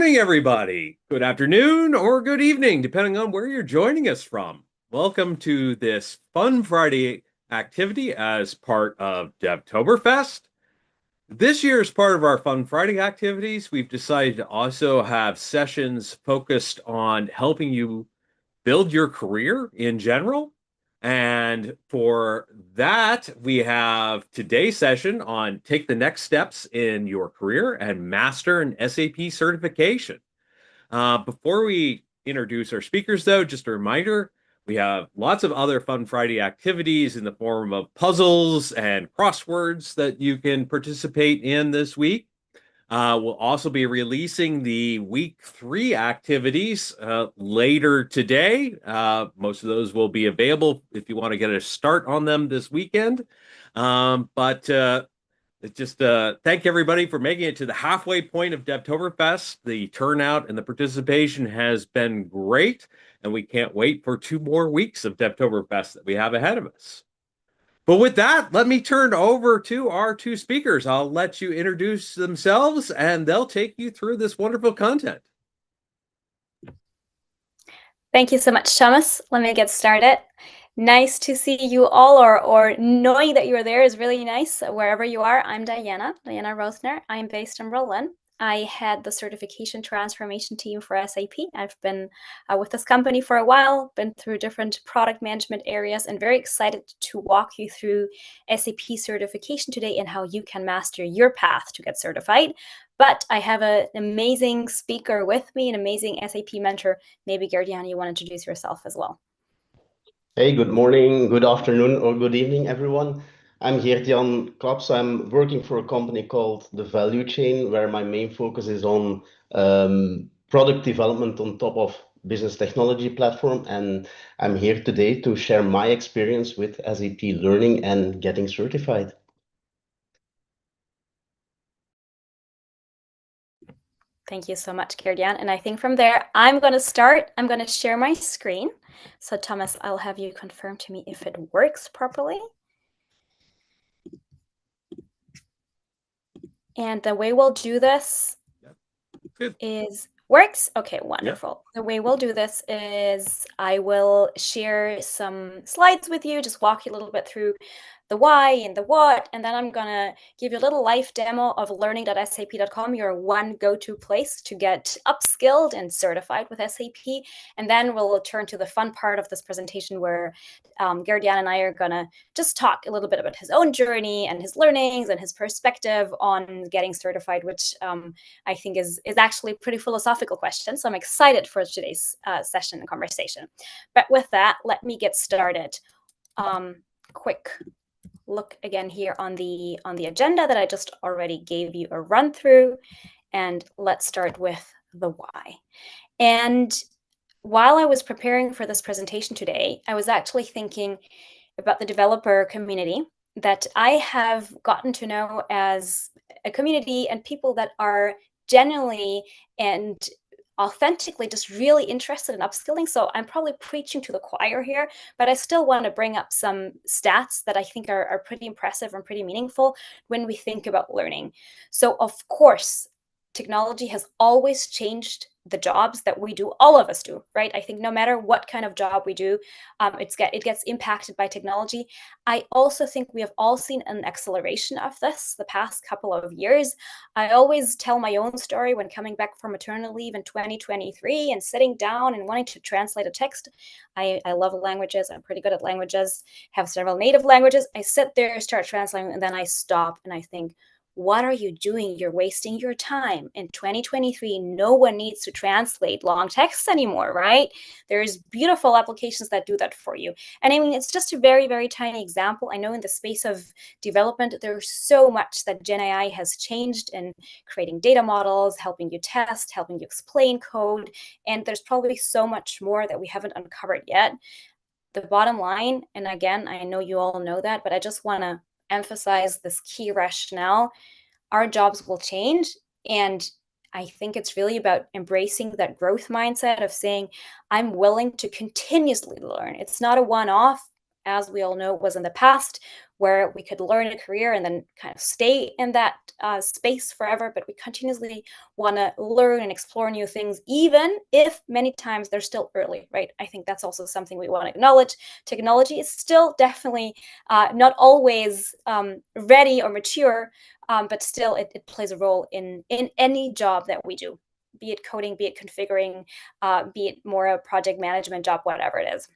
morning, everybody. Good afternoon or good evening, depending on where you're joining us from. Welcome to this Fun Friday activity as part of Devtoberfest. This year, as part of our Fun Friday activities, we've decided to also have sessions focused on helping you build your career in general. And for that, we have today's session on take the next steps in your career and master an SAP certification. Before we introduce our speakers, though, just a reminder, we have lots of other Fun Friday activities in the form of puzzles and crosswords that you can participate in this week. We'll also be releasing the week 3 activities later today. Most of those will be available if you want to get a start on them this weekend. But just thank everybody for making it to the halfway point of Devtoberfest. The turnout and the participation has been great, and we can't wait for 2 more weeks of Devtoberfest that we have ahead of us. But with that, let me turn over to our 2 speakers. I'll let you introduce themselves and they'll take you through this wonderful content. Thank you so much, Thomas. Let me get started. Nice to see you all, or knowing that you're there is really nice. Wherever you are, I'm Diana Roesner. I'm based in Berlin. I head the certification transformation team for SAP. I've been with this company for a while, been through different product management areas, and very excited to walk you through SAP certification today and how you can master your path to get certified. But I have an amazing speaker with me, an amazing SAP mentor. Maybe, Gerdiana, you want to introduce yourself as well. Hey, good morning, good afternoon, or good evening, everyone. I'm Geert-Jan Klaps. I'm working for a company called The Value Chain, where my main focus is on product development on top of business technology platform. And I'm here today to share my experience with SAP learning and getting certified. Thank you so much, Gerdian. And I think from there, I'm going to share my screen. So Thomas, I'll have you confirm to me if it works properly. And the way we'll do this is works. Okay, wonderful. The way we'll do this is I will share some slides with you, just walk you a little bit through the why and the what, and then I'm gonna give you a little live demo of learning.sap.com, your one go-to place to get upskilled and certified with SAP. And then we'll turn to the fun part of this presentation where Gerdian and I are gonna just talk a little bit about his own journey and his learnings and his perspective on getting certified, which I think is actually a pretty philosophical question. So I'm excited for today's session and conversation. But with that, let me get started. Quick look again here on the agenda that I just already gave you a run through, and let's start with the why. And while I was preparing for this presentation today, I was actually thinking about the developer community that I have gotten to know as a community and people that are genuinely and authentically just really interested in upskilling. So I'm probably preaching to the choir here, but I still want to bring up some stats that I think are pretty impressive and pretty meaningful when we think about learning. So of course, technology has always changed the jobs that we do, all of us do, right? I think no matter what kind of job we do, it gets impacted by technology. I also think we have all seen an acceleration of this the past couple of years. I always tell my own story when coming back from maternity leave in 2023 and sitting down and wanting to translate a text. I love languages. I'm pretty good at languages, have several native languages. I sit there, start translating, and then I stop and I think, what are you doing? You're wasting your time. In 2023, no one needs to translate long texts anymore, right? There's beautiful applications that do that for you. And I mean, it's just a very, very tiny example. I know in the space of development, there's so much that Gen AI has changed in creating data models, helping you test, helping you explain code. And there's probably so much more that we haven't uncovered yet. The bottom line, and again, I know you all know that, but I just want to emphasize this key rationale. Our jobs will change, and I think it's really about embracing that growth mindset of saying, I'm willing to continuously learn. It's not a one-off. as we all know, was in the past, where we could learn a career and then kind of stay in that space forever. But we continuously want to learn and explore new things, even if many times they're still early, right? I think that's also something we want to acknowledge. Technology is still definitely not always ready or mature, but still it plays a role in any job that we do, be it coding, be it configuring, be it more a project management job, whatever it is.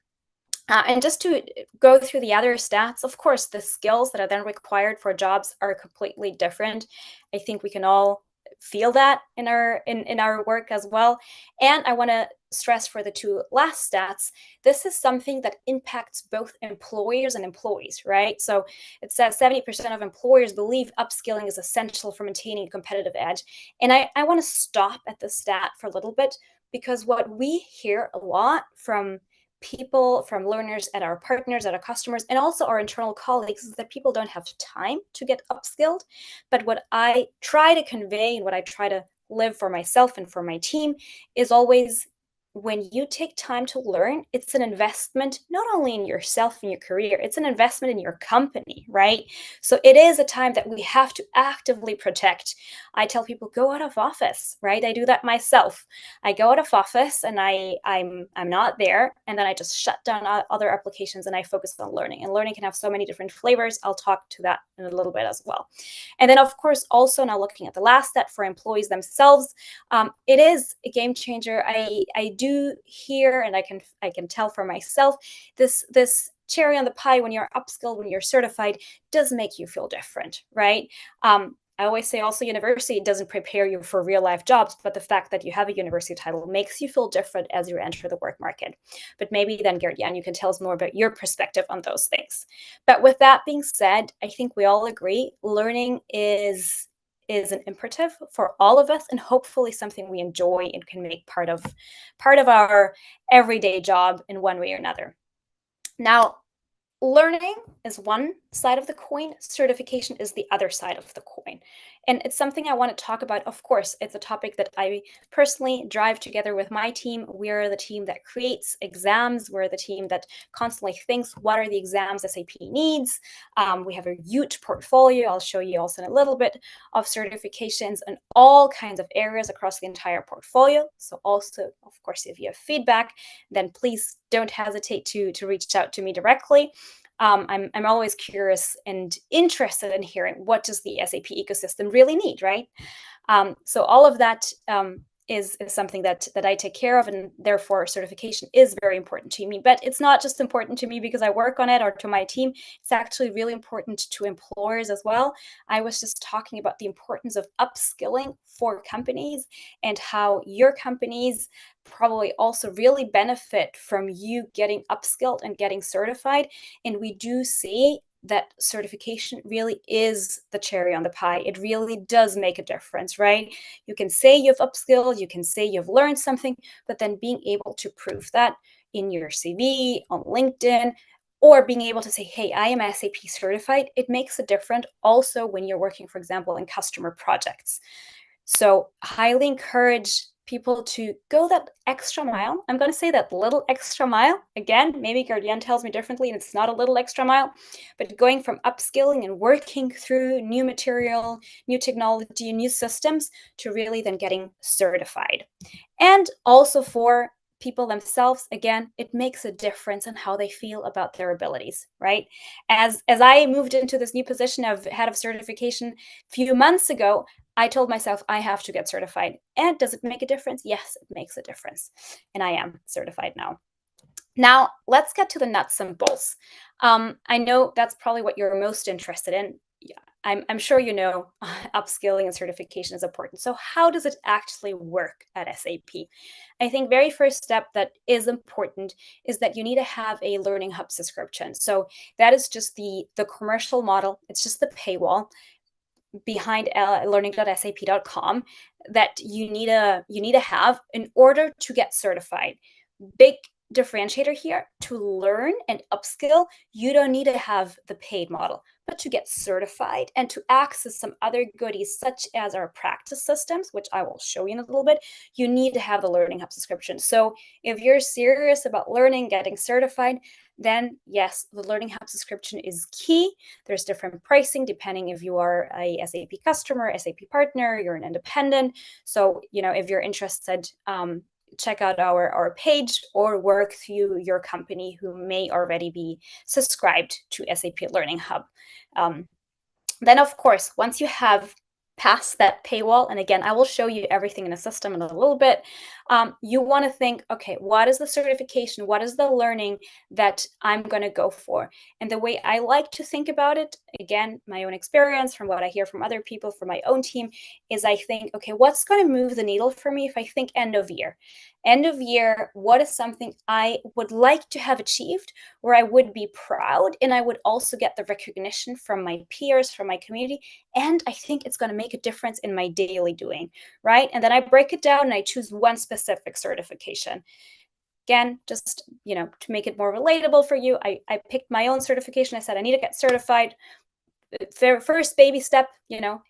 And just to go through the other stats, of course, the skills that are then required for jobs are completely different. I think we can all feel that in our work as well. And I want to stress for the two last stats, this is something that impacts both employers and employees, right? So it says 70% of employers believe upskilling is essential for maintaining a competitive edge. And I want to stop at the stat for a little bit, because what we hear a lot from people, from learners, at our partners, at our customers, and also our internal colleagues, is that people don't have time to get upskilled. But what I try to convey and what I try to live for myself and for my team is always, when you take time to learn, it's an investment not only in yourself and your career, it's an investment in your company, right? So it is a time that we have to actively protect. I tell people, go out of office, right? I do that myself. I go out of office and I'm not there, and then I just shut down other applications and I focus on learning. And learning can have so many different flavors. I'll talk to that in a little bit as well. And then, of course, also now looking at the last step for employees themselves, it is a game changer. I do hear, and I can tell for myself, this cherry on the pie, when you're upskilled, when you're certified, does make you feel different, right? I always say also, university doesn't prepare you for real life jobs, but the fact that you have a university title makes you feel different as you enter the work market. But maybe then, Gert-Jan, you can tell us more about your perspective on those things. But with that being said, I think we all agree learning is an imperative for all of us, and hopefully something we enjoy and can make part of our everyday job in one way or another. Now, learning is one side of the coin, certification is the other side of the coin. And it's something I want to talk about. Of course, it's a topic that I personally drive together with my team. We're the team that creates exams. We're the team that constantly thinks, what are the exams SAP needs? We have a huge portfolio. I'll show you also in a little bit of certifications in all kinds of areas across the entire portfolio. So also, of course, if you have feedback, then please don't hesitate to reach out to me directly. I'm always curious and interested in hearing, what does the SAP ecosystem really need, right? So all of that is something that I take care of, and therefore certification is very important to me. But it's not just important to me because I work on it or to my team. It's actually really important to employers as well. I was just talking about the importance of upskilling for companies, and how your companies probably also really benefit from you getting upskilled and getting certified. And we do see that certification really is the cherry on the pie. It really does make a difference, right? You can say you've upskilled, you can say you've learned something, but then being able to prove that in your CV, on LinkedIn, or being able to say, hey, I am SAP certified, it makes a difference also when you're working, for example, in customer projects. So highly encourage people to go that extra mile. I'm going to say that little extra mile. Again, maybe Gert-Jan tells me differently and it's not a little extra mile, but going from upskilling and working through new material, new technology, new systems, to really then getting certified. And also for people themselves, again, it makes a difference in how they feel about their abilities, right? As I moved into this new position of head of certification a few months ago, I told myself I have to get certified. And does it make a difference? Yes, it makes a difference. And I am certified now. Now, let's get to the nuts and bolts. I know that's probably what you're most interested in. Yeah, I'm sure you know upskilling and certification is important. So how does it actually work at SAP? I think very first step that is important is that you need to have a Learning Hub subscription. So that is just the commercial model. It's just the paywall behind learning.sap.com that you need to have in order to get certified. Big differentiator here, to learn and upskill, you don't need to have the paid model, but to get certified and to access some other goodies such as our practice systems, which I will show you in a little bit, you need to have the Learning Hub subscription. So if you're serious about learning, getting certified, then yes, the Learning Hub subscription is key. There's different pricing depending if you are a SAP customer, SAP partner, you're an independent. So, if you're interested, check out our page or work through your company who may already be subscribed to SAP Learning Hub. Then, of course, once you have passed that paywall, and again, I will show you everything in the system in a little bit, you want to think, okay, what is the certification? What is the learning that I'm going to go for? And the way I like to think about it, again, my own experience from what I hear from other people, from my own team, is I think, okay, what's going to move the needle for me if I think end of year? End of year, what is something I would like to have achieved where I would be proud and I would also get the recognition from my peers, from my community, and I think it's going to make a difference in my daily doing, right? And then I break it down and I choose one specific certification. Again, just, to make it more relatable for you, I picked my own certification. I said, I need to get certified. First baby step,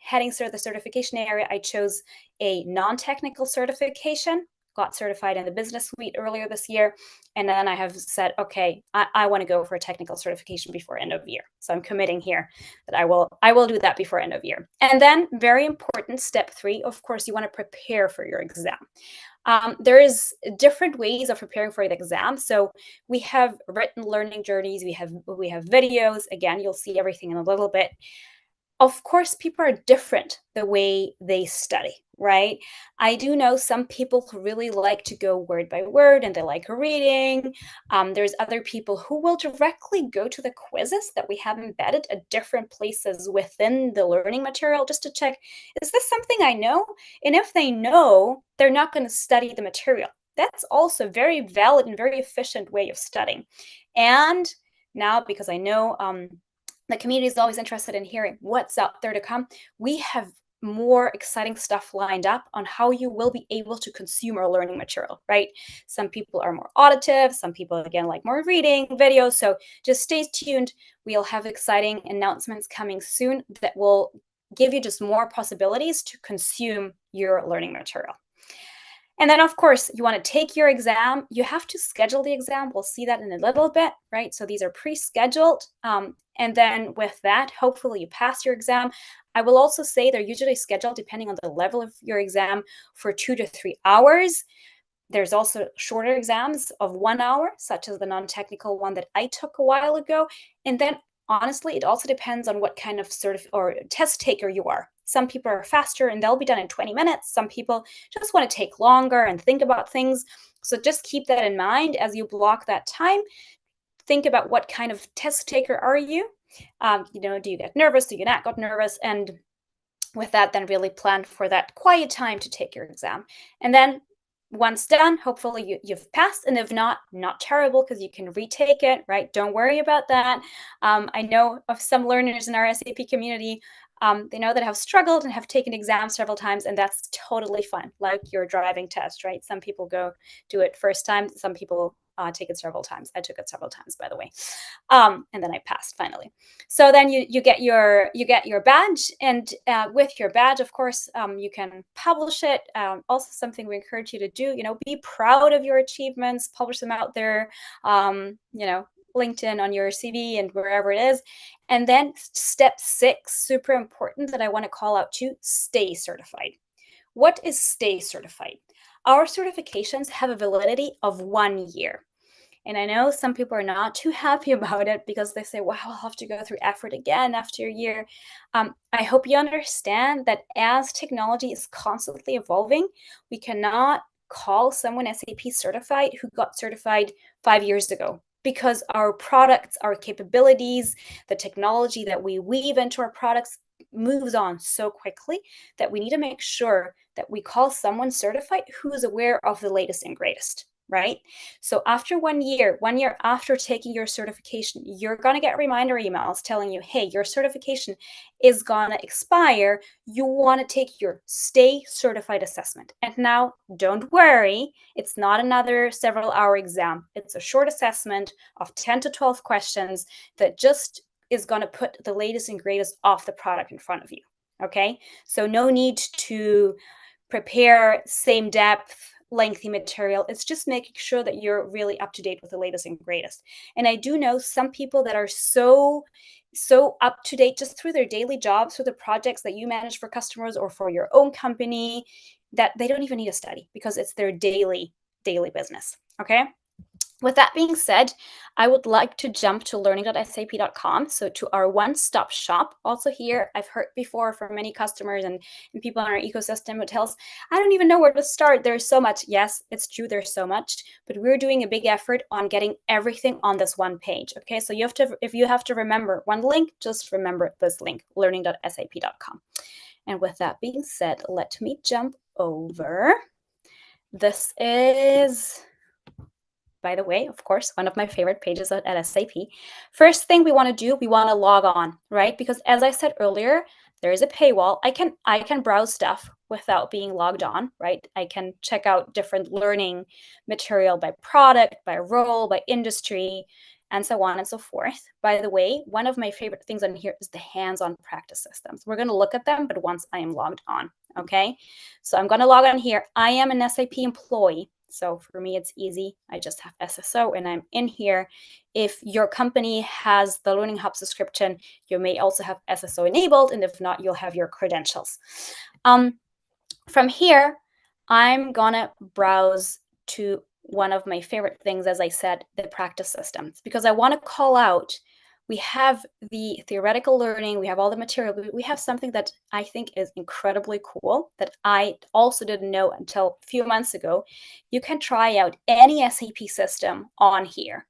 heading through the certification area, I chose a non-technical certification, got certified in the business suite earlier this year. And then I have said, okay, I want to go for a technical certification before end of year. So I'm committing here that I will do that before end of year. And then very important, step 3, of course, you want to prepare for your exam. There is different ways of preparing for the exam. So we have written learning journeys, we have videos. Again, you'll see everything in a little bit. Of course, people are different the way they study, right? I do know some people who really like to go word by word and they like reading. There's other people who will directly go to the quizzes that we have embedded at different places within the learning material just to check, is this something I know? And if they know, they're not going to study the material. That's also a very valid and very efficient way of studying. And now, because I know the community is always interested in hearing what's out there to come, we have more exciting stuff lined up on how you will be able to consume our learning material, right? Some people are more auditive, some people, again, like more reading videos. So just stay tuned. We'll have exciting announcements coming soon that will give you just more possibilities to consume your learning material. And then, of course, you want to take your exam. You have to schedule the exam. We'll see that in a little bit, right? So these are pre-scheduled. And then with that, hopefully you pass your exam. I will also say they're usually scheduled depending on the level of your exam for 2 to 3 hours. There's also shorter exams of 1 hour, such as the non-technical one that I took a while ago. And then honestly, it also depends on what kind of or test taker you are. Some people are faster and they'll be done in 20 minutes. Some people just want to take longer and think about things. So just keep that in mind as you block that time. Think about what kind of test taker are you? Do you get nervous? Do you not get nervous? And with that, then really plan for that quiet time to take your exam. And then once done, hopefully you've passed, and if not terrible, because you can retake it, right? Don't worry about that. I know of some learners in our SAP community, they know that have struggled and have taken exams several times, and that's totally fine, like your driving test, right? Some people go do it first time, some people take it several times. I took it several times, by the way, and then I passed finally. So then you get your badge, and with your badge, of course, you can publish it. Also, something we encourage you to do, be proud of your achievements, publish them out there. LinkedIn, on your CV, and wherever it is. And then step 6, super important, that I want to call out to: stay certified. What is stay certified? Our certifications have a validity of 1 year. And I know some people are not too happy about it because they say, wow, I'll have to go through effort again after a year. I hope you understand that as technology is constantly evolving, we cannot call someone SAP certified who got certified 5 years ago, because our products, our capabilities, the technology that we weave into our products moves on so quickly that we need to make sure that we call someone certified who is aware of the latest and greatest. right? So after 1 year, 1 year after taking your certification, you're going to get reminder emails telling you, hey, your certification is going to expire. You want to take your Stay Certified assessment. And now, don't worry, it's not another several-hour exam. It's a short assessment of 10 to 12 questions that just is going to put the latest and greatest of the product in front of you, okay? So no need to prepare same depth, lengthy material. It's just making sure that you're really up to date with the latest and greatest. And I do know some people that are so up to date just through their daily jobs, through the projects that you manage for customers or for your own company, that they don't even need to study because it's their daily business, okay? With that being said, I would like to jump to learning.sap.com, so to our one-stop shop. Also here, I've heard before from many customers and people in our ecosystem who tells, I don't even know where to start. There's so much. Yes, it's true, there's so much, but we're doing a big effort on getting everything on this one page. Okay, so if you have to remember one link, just remember this link, learning.sap.com. And with that being said, let me jump over. This is, by the way, of course, one of my favorite pages at SAP. First thing we want to do, we want to log on, right? Because as I said earlier, there is a paywall. I can browse stuff without being logged on, right? I can check out different learning material by product, by role, by industry, and so on and so forth. By the way, one of my favorite things on here is the hands-on practice systems. We're going to look at them, but once I am logged on, okay? So I'm going to log on here. I am an SAP employee. So for me, it's easy. I just have SSO and I'm in here. If your company has the Learning Hub subscription, you may also have SSO enabled. And if not, you'll have your credentials. From here, I'm gonna browse to one of my favorite things, as I said, the practice systems, because I want to call out, we have the theoretical learning, we have all the material, but we have something that I think is incredibly cool that I also didn't know until a few months ago. You can try out any SAP system on here.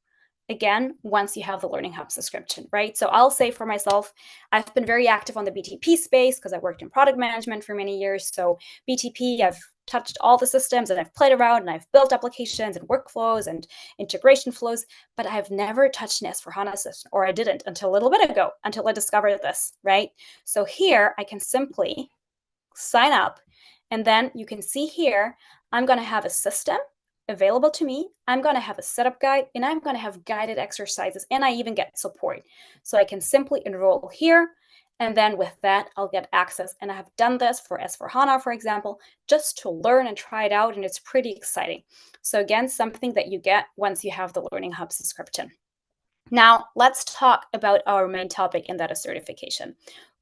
Again, once you have the Learning Hub subscription, right? So I'll say for myself, I've been very active on the BTP space because I worked in product management for many years. So BTP, I've touched all the systems and I've played around and I've built applications and workflows and integration flows, but I've never touched an S/4HANA system, or I didn't until a little bit ago, until I discovered this, right? So here I can simply sign up, and then you can see here, I'm going to have a system available to me. I'm going to have a setup guide, and I'm going to have guided exercises, and I even get support. So I can simply enroll here, and then with that, I'll get access. And I have done this for S/4HANA, for example, just to learn and try it out, and it's pretty exciting. So again, something that you get once you have the Learning Hub subscription. Now, let's talk about our main topic, and that is certification.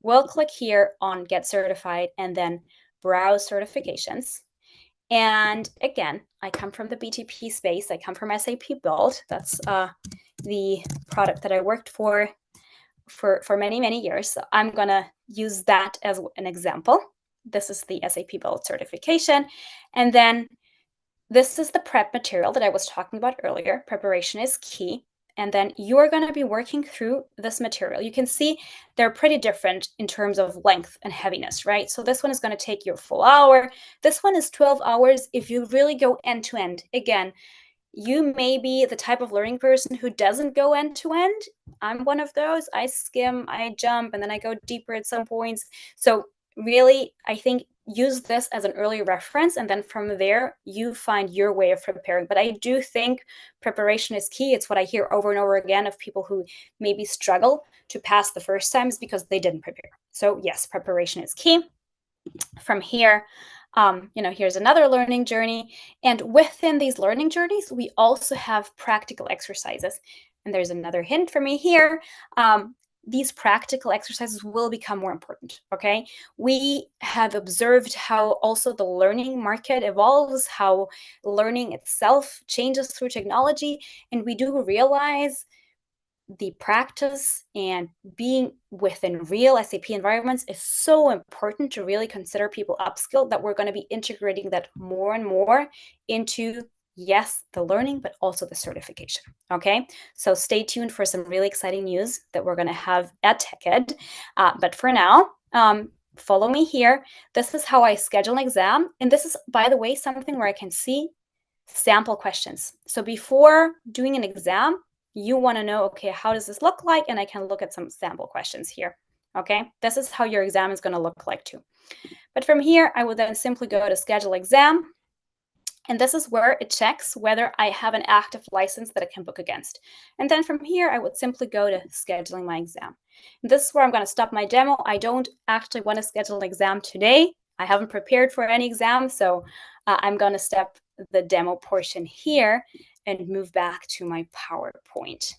We'll click here on Get Certified and then Browse Certifications. And again, I come from the BTP space. I come from SAP Build. That's the product that I worked for many, many years. So I'm going to use that as an example. This is the SAP Build certification. And then this is the prep material that I was talking about earlier. Preparation is key. And then you are going to be working through this material. You can see they're pretty different in terms of length and heaviness, right? So this one is going to take you a full hour. This one is 12 hours if you really go end to end. Again, you may be the type of learning person who doesn't go end to end. I'm one of those. I skim, I jump, and then I go deeper at some points. So really, I think use this as an early reference, and then from there, you find your way of preparing. But I do think preparation is key. It's what I hear over and over again of people who maybe struggle to pass the first times because they didn't prepare. So yes, preparation is key. From here, here's another learning journey. And within these learning journeys, we also have practical exercises. And there's another hint for me here. These practical exercises will become more important, okay? We have observed how also the learning market evolves, how learning itself changes through technology, and we do realize the practice and being within real SAP environments is so important to really consider people upskilled, that we're going to be integrating that more and more into, yes, the learning, but also the certification. Okay, so stay tuned for some really exciting news that we're going to have at TechEd. But for now, follow me here. This is how I schedule an exam. And this is, by the way, something where I can see sample questions. So before doing an exam, you want to know, okay, how does this look like? And I can look at some sample questions here. Okay, this is how your exam is going to look like too. But from here, I would then simply go to schedule exam. And this is where it checks whether I have an active license that I can book against. And then from here, I would simply go to scheduling my exam. And this is where I'm going to stop my demo. I don't actually want to schedule an exam today. I haven't prepared for any exam, so I'm going to stop the demo portion here and move back to my PowerPoint.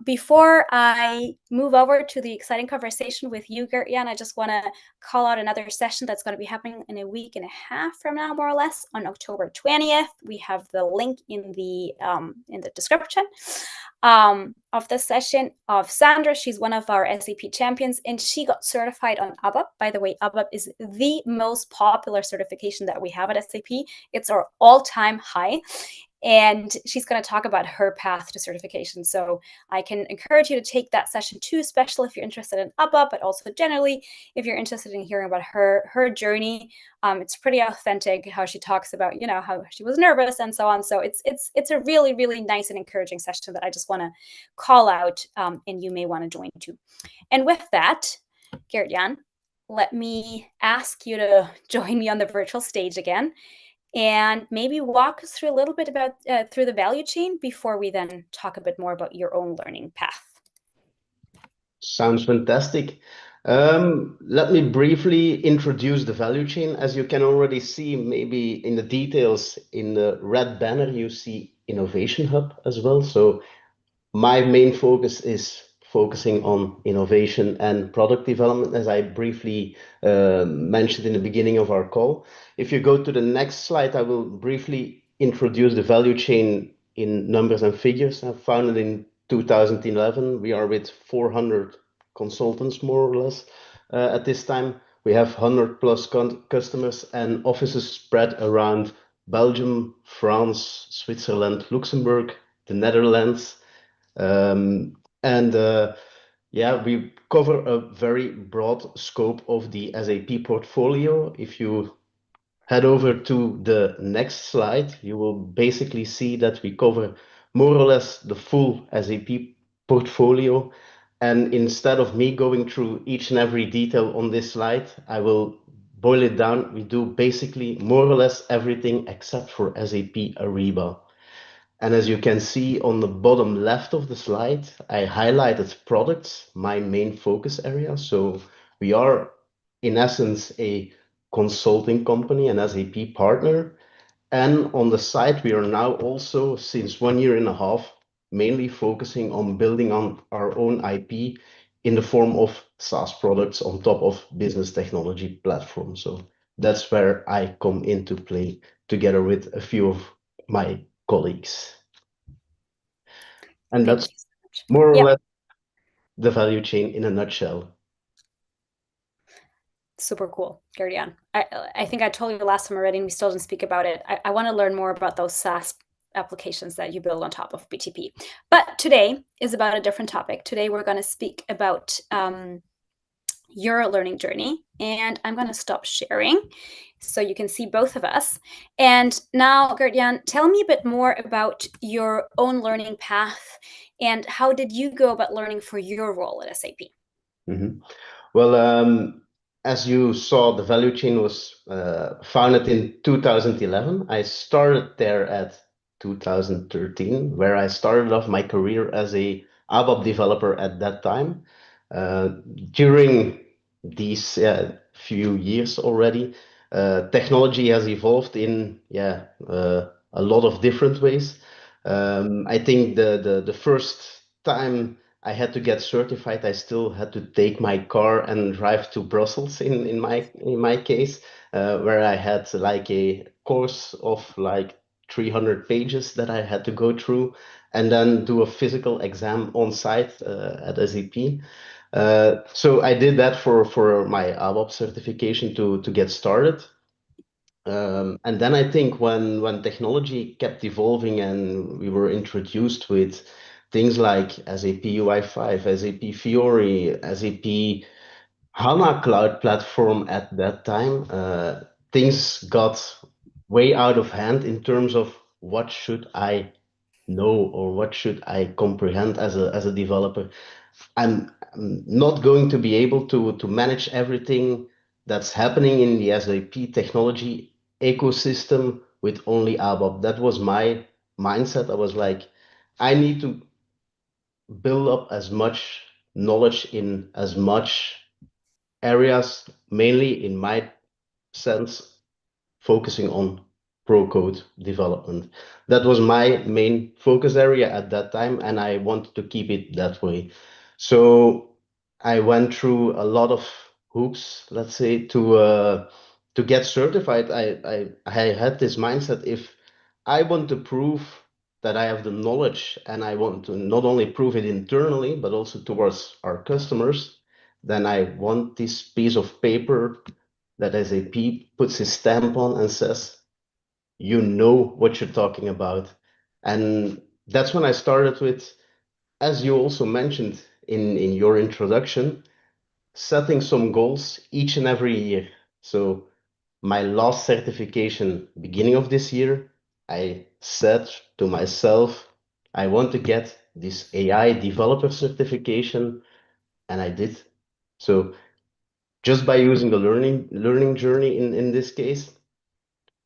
Before I move over to the exciting conversation with you, Gert-Jan, I just want to call out another session that's going to be happening in a week and a half from now, more or less, on October 20th. We have the link in the description of this session of Sandra. She's one of our SAP champions, and she got certified on ABAP. By the way, ABAP is the most popular certification that we have at SAP. It's our all-time high. And she's going to talk about her path to certification. So I can encourage you to take that session too, especially if you're interested in ABAP, but also generally if you're interested in hearing about her journey. It's pretty authentic how she talks about, you know, how she was nervous and so on. So it's a really, really nice and encouraging session that I just want to call out, and you may want to join too. And with that, Gert-Jan, let me ask you to join me on the virtual stage again, and maybe walk us through a little bit about through the value chain before we then talk a bit more about your own learning path. Sounds fantastic. Let me briefly introduce the value chain. As you can already see, maybe in the details in the red banner, you see Innovation Hub as well. So my main focus is focusing on innovation and product development, as I briefly mentioned in the beginning of our call. If you go to the next slide, I will briefly introduce the value chain in numbers and figures. I founded in 2011. We are with 400 consultants, more or less, at this time. We have 100 plus customers and offices spread around Belgium, France, Switzerland, Luxembourg, the Netherlands, yeah, we cover a very broad scope of the SAP portfolio. If you head over to the next slide, you will basically see that we cover more or less the full SAP portfolio. And instead of me going through each and every detail on this slide, I will boil it down. We do basically more or less everything except for SAP Ariba. And as you can see on the bottom left of the slide, I highlighted products, my main focus area. So we are, in essence, a consulting company, an SAP partner. And on the side, we are now also, since 1 year and a half, mainly focusing on building on our own IP in the form of SaaS products on top of business technology platforms. So that's where I come into play together with a few of my colleagues. And that's more or less the value chain in a nutshell. Super cool, Gert-Jan. I think I told you last time already, and we still didn't speak about it. I want to learn more about those SaaS applications that you build on top of BTP. But today is about a different topic. Today we're going to speak about your learning journey, and I'm going to stop sharing so you can see both of us. And now, Gert-Jan, tell me a bit more about your own learning path and how did you go about learning for your role at SAP? Mm-hmm. Well, as you saw, the value chain was founded in 2011. I started there at 2013, where I started off my career as a ABAP developer at that time. During these few years already, technology has evolved in a lot of different ways. I think the first time I had to get certified, I still had to take my car and drive to Brussels in my case, where I had like a course of like 300 pages that I had to go through and then do a physical exam on site at SAP. So I did that for my ABAP certification to get started. And then I think when technology kept evolving and we were introduced with things like SAP UI5, SAP Fiori, SAP HANA Cloud Platform at that time, things got way out of hand in terms of what should I know or what should I comprehend as a developer. I'm not going to be able to manage everything that's happening in the SAP technology ecosystem with only ABAP. That was my mindset. I was like, I need to build up as much knowledge in as much areas, mainly in my sense, focusing on pro code development. That was my main focus area at that time, and I wanted to keep it that way. So I went through a lot of hoops, let's say, to get certified. I had this mindset: if I want to prove that I have the knowledge and I want to not only prove it internally but also towards our customers, then I want this piece of paper that SAP puts his stamp on and says, you know what you're talking about. And that's when I started with, as you also mentioned in your introduction, setting some goals each and every year. So my last certification, beginning of this year, I said to myself, I want to get this AI developer certification, and I did. So just by using the learning journey in this case.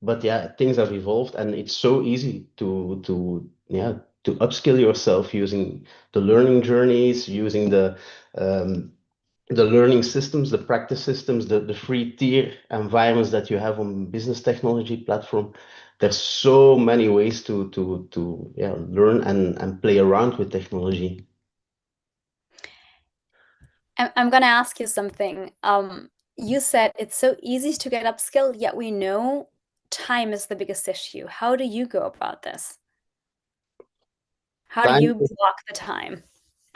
But yeah, things have evolved, and it's so easy to upskill yourself using the learning journeys, using the learning systems, the practice systems, the free tier environments that you have on business technology platform. There's so many ways to learn and play around with technology. I'm going to ask you something. You said it's so easy to get upskilled, yet we know time is the biggest issue. How do you go about this? How do Time you block the time?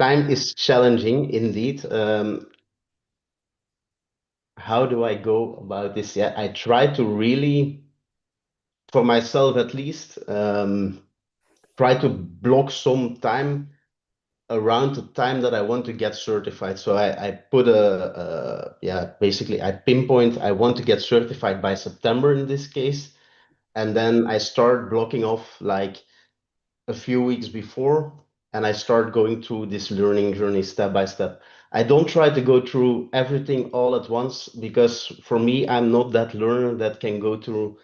time is challenging indeed. How do I go about this? Yeah, I try to really, for myself at least, try to block some time around the time that I want to get certified. So I put basically I pinpoint, I want to get certified by September in this case. And then I start blocking off like a few weeks before, and I start going through this learning journey step by step. I don't try to go through everything all at once, because for me, I'm not that learner that can go through,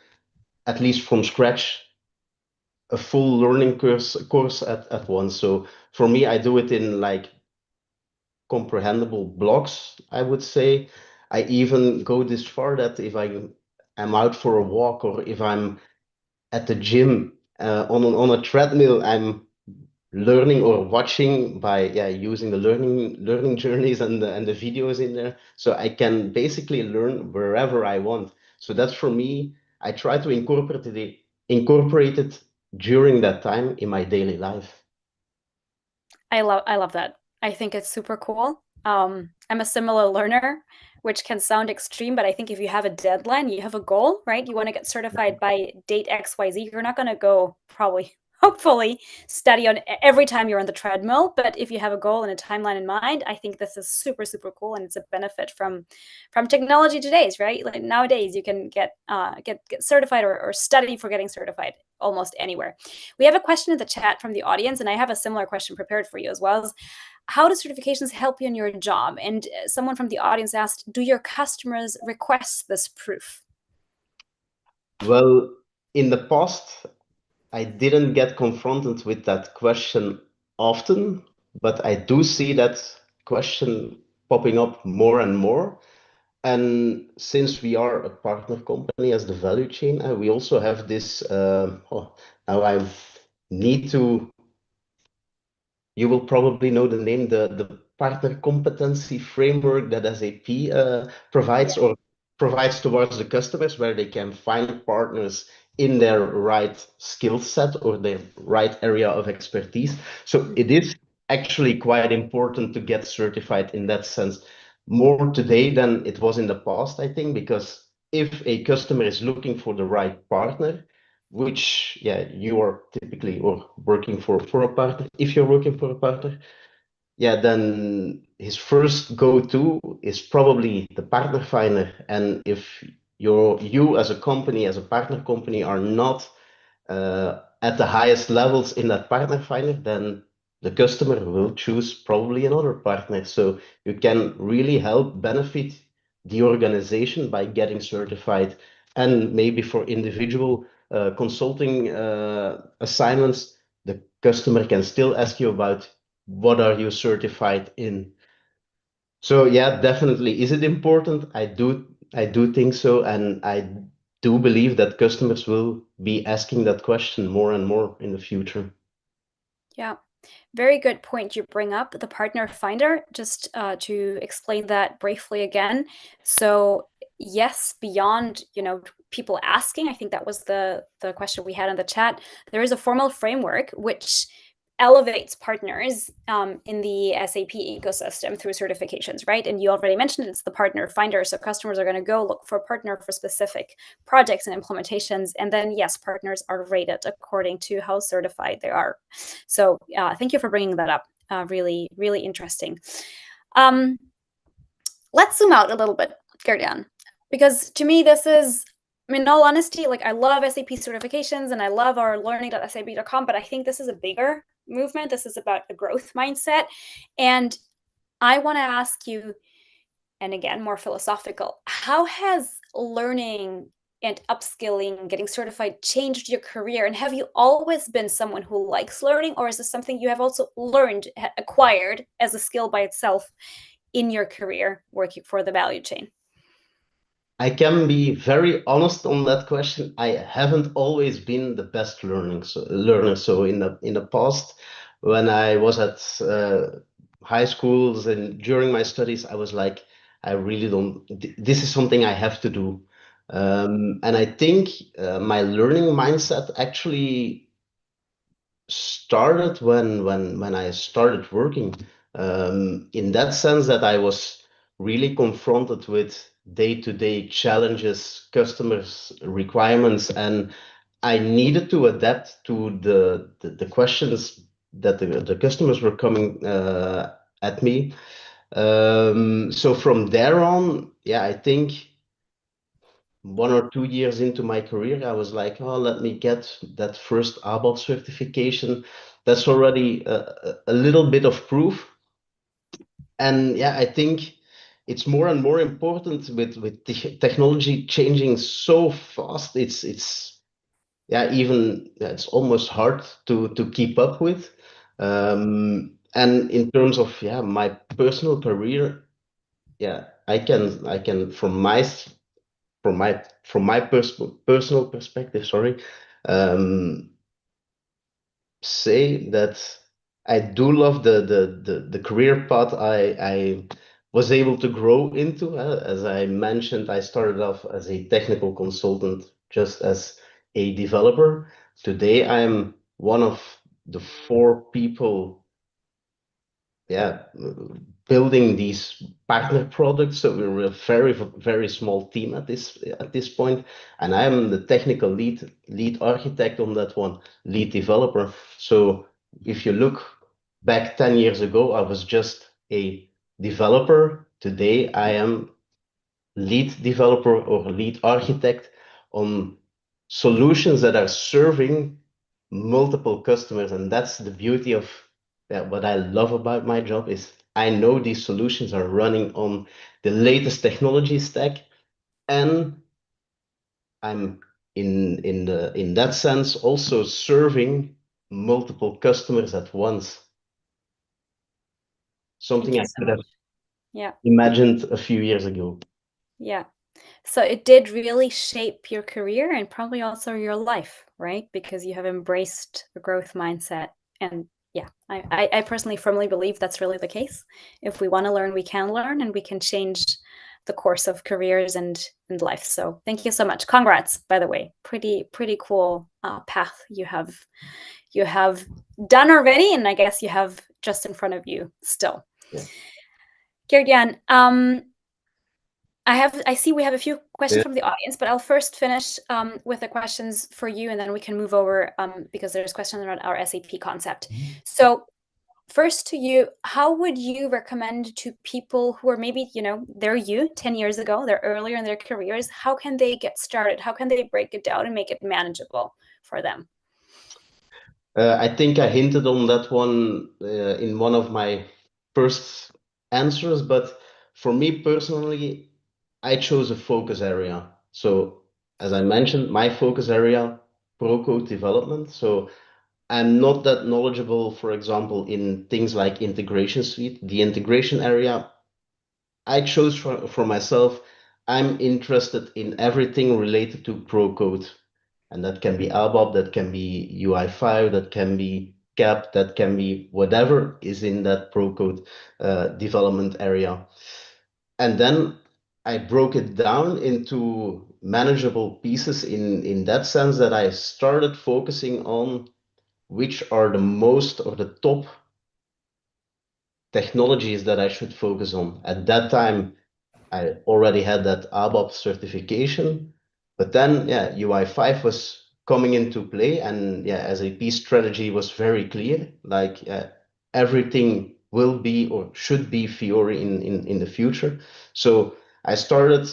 at least from scratch, a full learning course at once. So for me, I do it in like comprehensible blocks, I would say. I even go this far that if I am out for a walk, or if I'm at the gym on a treadmill, I'm learning or watching by using the learning journeys and the videos in there, so I can basically learn wherever I want. So that's, for me, I try to incorporate it during that time in my daily life. I love that. I think it's super cool. I'm a similar learner, which can sound extreme, but I think if you have a deadline, you have a goal, right? You want to get certified by date XYZ. You're not going to go probably, hopefully, study on every time you're on the treadmill. But if you have a goal and a timeline in mind, I think this is super, super cool, and it's a benefit from technology today's, right? Like nowadays, you can get certified or study for getting certified almost anywhere. We have a question in the chat from the audience, and I have a similar question prepared for you as well. How do certifications help you in your job? And someone from the audience asked, do your customers request this proof? Well, in the past, I didn't get confronted with that question often, but I do see that question popping up more and more. And since we are a partner company as the value chain, we also have this. Now I need to. You will probably know the name, the partner competency framework that SAP Yeah. provides, or provides towards the customers, where they can find partners in their right skill set or their right area of expertise. So it is actually quite important to get certified in that sense, more today than it was in the past, I think, because if a customer is looking for the right partner, which you are typically or working for a partner, if you're working for a partner, then his first go-to is probably the partner finder. And if you as a company, as a partner company, are not at the highest levels in that partner finder, then the customer will choose probably another partner. So you can really help benefit the organization by getting certified. And maybe for individual consulting assignments, the customer can still ask you about what are you certified in. So yeah, definitely. Is it important? I do think so, and I do believe that customers will be asking that question more and more in the future. Yeah. Very good point you bring up, the partner finder. Just to explain that briefly again. So yes, beyond people asking, I think that was the question we had in the chat. There is a formal framework which elevates partners in the SAP ecosystem through certifications, right? And you already mentioned it's the partner finder. So customers are going to go look for a partner for specific projects and implementations. And then, yes, partners are rated according to how certified they are. So thank you for bringing that up. Really, really interesting. Let's zoom out a little bit, Gerdian, because to me, this is, I mean, in all honesty, like I love SAP certifications and I love our learning.sap.com, but I think this is a bigger movement. This is about a growth mindset. And I want to ask you, and again, more philosophical, how has learning and upskilling and getting certified changed your career? And have you always been someone who likes learning, or is this something you have also learned, acquired as a skill by itself in your career working for the value chain? I can be very honest on that question. I haven't always been the best learner. So in the past, when I was at high schools and during my studies, I was like, I really don't. This is something I have to do, and I think my learning mindset actually started when I started working. In that sense, that I was really confronted with day-to-day challenges, customers' requirements, and I needed to adapt to the questions that the customers were coming at me. So from there on, yeah, I think 1 or 2 years into my career, I was like, oh, let me get that first ABAP certification. That's already a little bit of proof. And yeah, I think it's more and more important with the technology changing so fast. It's yeah, even yeah, it's almost hard to keep up with. And in terms of yeah, my personal career, yeah, I can from my personal perspective, sorry, um, say that I do love the career path I was able to grow into. As I mentioned, I started off as a technical consultant, just as a developer. Today, I'm one of the 4 people, yeah, building these partner products. So we're a very, very small team at this point, and I'm the technical lead architect on that one, lead developer. So if you look back 10 years ago, I was just a developer. Today, I am lead developer or lead architect on solutions that are serving multiple customers. And that's the beauty of what I love about my job is I know these solutions are running on the latest technology stack, and I'm in that sense also serving multiple customers at once. Thank Something you I so could have much. Yeah. imagined a few years ago. Yeah. So it did really shape your career and probably also your life, right? Because you have embraced the growth mindset. And yeah, I personally firmly believe that's really the case. If we want to learn, we can learn and we can change the course of careers and life. So thank you so much. Congrats, by the way. Pretty cool path you have done already, and I guess you have just in front of you still. Yeah. Gerdian, I see we have a few questions from the audience, but I'll first finish with the questions for you, and then we can move over because there's questions around our SAP concept. So first to you, how would you recommend to people who are maybe, they're you 10 years ago, they're earlier in their careers, how can they get started? How can they break it down and make it manageable for them? I think I hinted on that one in one of my first answers, but for me personally, I chose a focus area. So, as I mentioned, my focus area, pro code development. So, I'm not that knowledgeable, for example, in things like integration suite. The integration area I chose for myself, I'm interested in everything related to pro code. And that can be ABAP, that can be UI5, that can be CAP, that can be whatever is in that pro code development area. And then I broke it down into manageable pieces in that sense that I started focusing on which are the most or the top technologies that I should focus on. At that time, I already had that ABAP certification, but then yeah, UI5 was coming into play, and yeah, SAP strategy was very clear. Like everything will be or should be Fiori in the future. So I started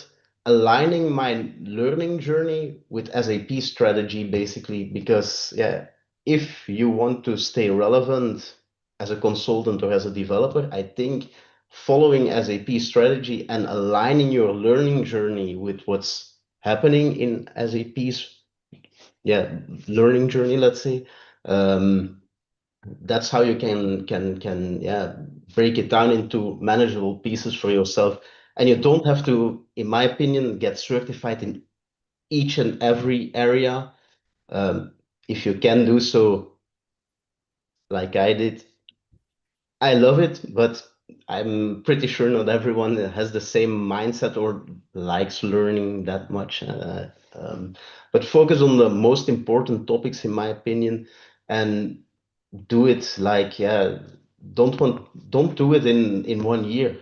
aligning my learning journey with SAP strategy basically because yeah, if you want to stay relevant as a consultant or as a developer, I think following SAP strategy and aligning your learning journey with what's happening in SAP's learning journey, let's say. That's how you can break it down into manageable pieces for yourself. And you don't have to, in my opinion, get certified in each and every area. If you can do so like I did, I love it, but I'm pretty sure not everyone has the same mindset or likes learning that much. But focus on the most important topics, in my opinion, and do it like, yeah, don't do it in 1 year.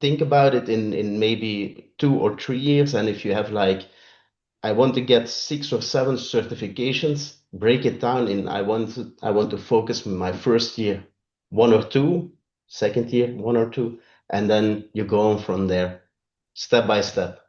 Think about it in maybe 2 or 3 years, and if you have like I want to get 6 or 7 certifications, break it down in I want to focus my first year, 1 or 2, second year, 1 or 2, and then you go on from there, step by step.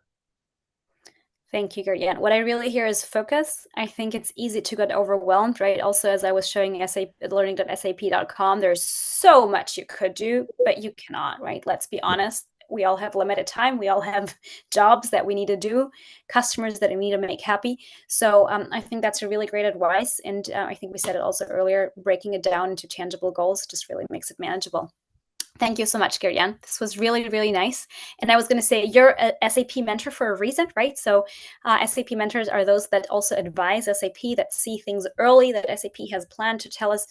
Thank you, Gert. What I really hear is focus. I think it's easy to get overwhelmed, right? Also, as I was showing SAP, learning.sap.com, there's so much you could do, but you cannot, right? Let's be honest. We all have limited time. We all have jobs that we need to do, customers that we need to make happy. So I think that's a really great advice. And I think we said it also earlier, breaking it down into tangible goals just really makes it manageable. Thank you so much, Gert. This was really, really nice. And I was going to say, you're a SAP mentor for a reason, right? So SAP mentors are those that also advise SAP, that see things early, that SAP has planned to tell us,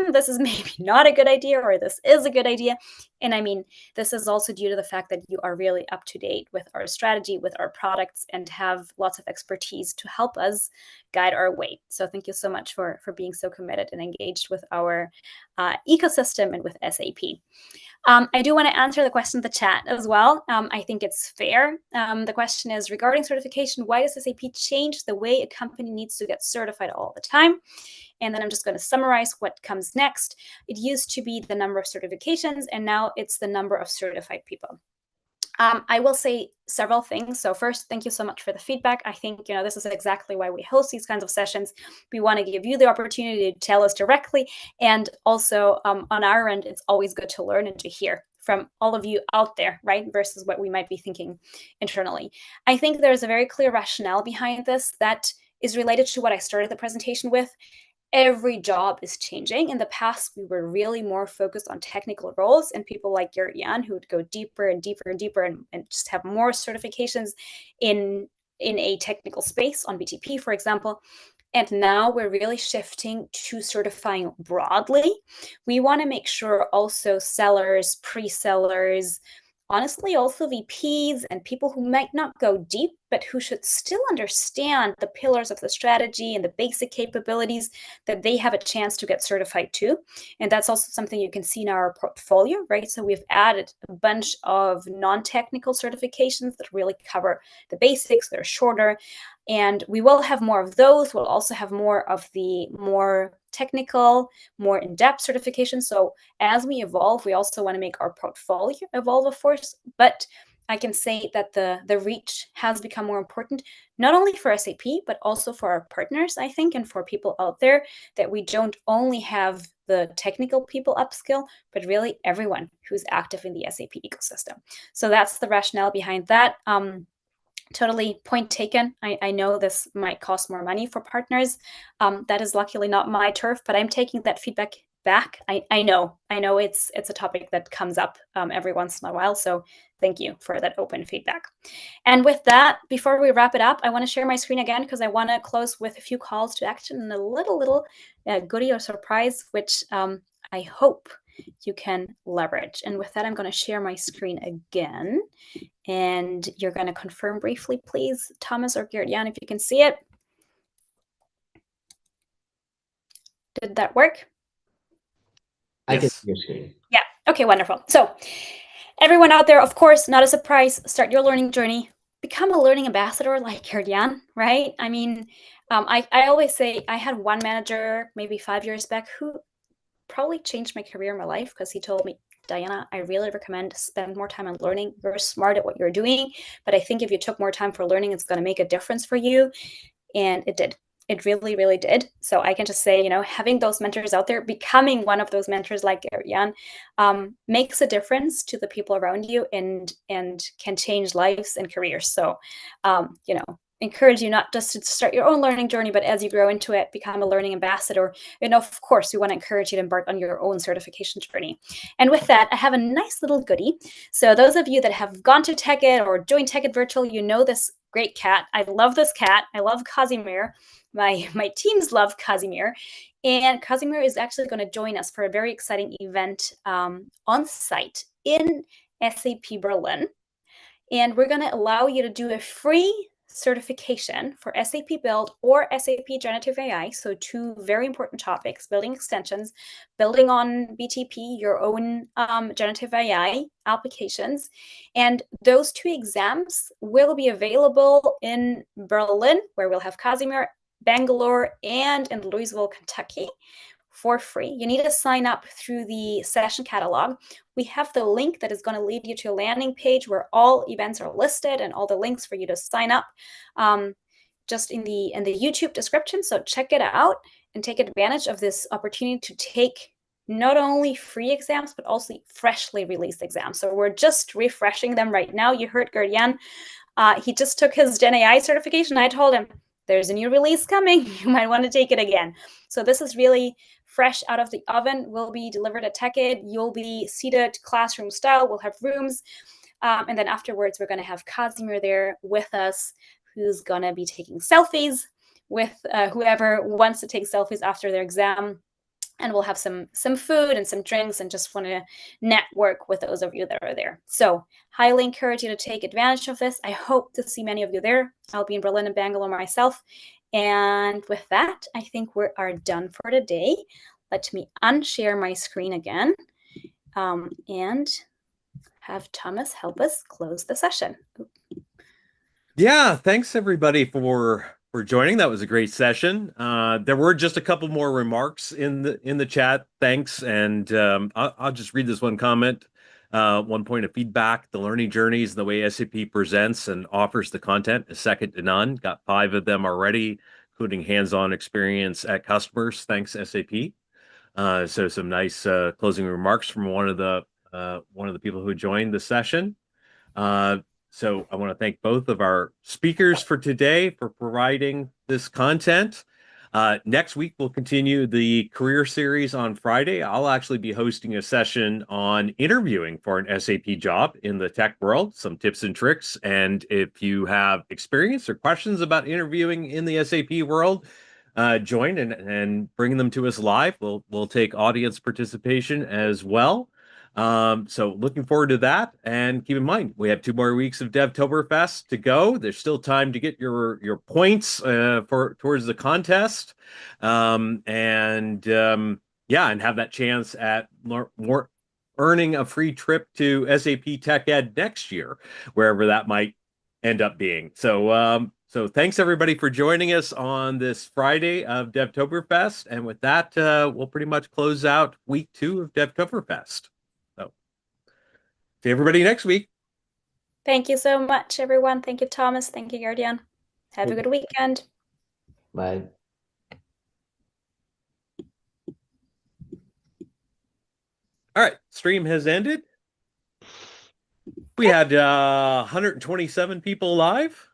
this is maybe not a good idea, or this is a good idea. And I mean, this is also due to the fact that you are really up to date with our strategy, with our products, and have lots of expertise to help us guide our way. So thank you so much for being so committed and engaged with our ecosystem and with SAP. I do want to answer the question in the chat as well. I think it's fair. The question is regarding certification, why does SAP change the way a company needs to get certified all the time? And then I'm just going to summarize what comes next. It used to be the number of certifications, and now it's the number of certified people. I will say several things. So first, thank you so much for the feedback. I think, this is exactly why we host these kinds of sessions. We want to give you the opportunity to tell us directly. And also on our end, it's always good to learn and to hear from all of you out there, right? Versus what we might be thinking internally. I think there's a very clear rationale behind this that is related to what I started the presentation with. Every job is changing. In the past, we were really more focused on technical roles, and people like Gert-Jan who would go deeper and deeper and deeper and just have more certifications in a technical space on BTP, for example. And now we're really shifting to certifying broadly. We want to make sure also sellers, pre-sellers, honestly, also VPs and people who might not go deep but who should still understand the pillars of the strategy and the basic capabilities that they have a chance to get certified too. And that's also something you can see in our portfolio, right? So we've added a bunch of non-technical certifications that really cover the basics. They're shorter, and we will have more of those. We'll also have more of the more technical, more in-depth certifications. So as we evolve, we also want to make our portfolio evolve, of course, but I can say that the reach has become more important, not only for SAP, but also for our partners, I think, and for people out there, that we don't only have the technical people upskill, but really everyone who's active in the SAP ecosystem. So that's the rationale behind that. Totally point taken. I know this might cost more money for partners. That is luckily not my turf, but I'm taking that feedback back. I know it's a topic that comes up every once in a while. So thank you for that open feedback. And with that, before we wrap it up, I want to share my screen again because I want to close with a few calls to action and a little goodie or surprise, which I hope you can leverage. And with that, I'm going to share my screen again. And you're going to confirm briefly, please, Thomas or Gert-Jan, if you can see it. Did that work? I can see your screen. Yeah. Okay, wonderful. So everyone out there, of course, not a surprise, start your learning journey. Become a learning ambassador like Gert-Jan, right? I mean, I always say I had one manager maybe 5 years back who probably changed my career in my life because he told me, Diana, I really recommend spend more time on learning. You're smart at what you're doing, but I think if you took more time for learning, it's going to make a difference for you. And it did. It really, really did. So I can just say, having those mentors out there, becoming one of those mentors like Jan, makes a difference to the people around you and can change lives and careers. So, encourage you not just to start your own learning journey, but as you grow into it, become a learning ambassador. And of course, we want to encourage you to embark on your own certification journey. And with that, I have a nice little goodie. So those of you that have gone to TechEd or joined TechEd Virtual, you know this great cat. I love this cat. I love Casimir. My teams love Casimir. And Casimir is actually going to join us for a very exciting event on site in SAP Berlin. And we're going to allow you to do a free certification for SAP Build or SAP Generative AI. So two very important topics: building extensions, building on BTP, your own generative AI applications. And those two exams will be available in Berlin, where we'll have Casimir, Bangalore, and in Louisville, Kentucky, for free. You need to sign up through the session catalog. We have the link that is going to lead you to a landing page where all events are listed and all the links for you to sign up just in the YouTube description. So check it out and take advantage of this opportunity to take not only free exams, but also freshly released exams. So we're just refreshing them right now. You heard Gert-Jan. He just took his Gen AI certification. I told him, there's a new release coming. You might want to take it again. So this is really fresh out of the oven, will be delivered at TechEd. You'll be seated classroom style. We'll have rooms. And then afterwards, we're going to have Casimir there with us, who's going to be taking selfies with whoever wants to take selfies after their exam. And we'll have some food and some drinks and just want to network with those of you that are there. So highly encourage you to take advantage of this. I hope to see many of you there. I'll be in Berlin and Bangalore myself. And with that, I think we are done for today. Let me unshare my screen again and have Thomas help us close the session. Yeah, thanks everybody for joining. That was a great session. There were just a couple more remarks in the chat. Thanks, and I'll just read this one comment. One point of feedback: the learning journeys and the way SAP presents and offers the content is second to none. Got 5 of them already, including hands-on experience at customers. Thanks, SAP. So some nice closing remarks from one of the people who joined the session. So I want to thank both of our speakers for today for providing this content. Next week, we'll continue the career series on Friday. I'll actually be hosting a session on interviewing for an SAP job in the tech world, some tips and tricks. And if you have experience or questions about interviewing in the SAP world, join and bring them to us live. We'll take audience participation as well. So looking forward to that. And keep in mind, we have 2 more weeks of DevToberfest to go. There's still time to get your points for towards the contest. Yeah, and have that chance at more earning a free trip to SAP Tech Ed next year, wherever that might end up being. So thanks everybody for joining us on this Friday of DevToberfest. And with that, we'll pretty much close out week 2 of DevToberfest. So see everybody next week. Thank you so much, everyone. Thank you, Thomas. Thank you, Guardian. Have a good weekend. Bye. All right, stream has ended. We had 127 people live.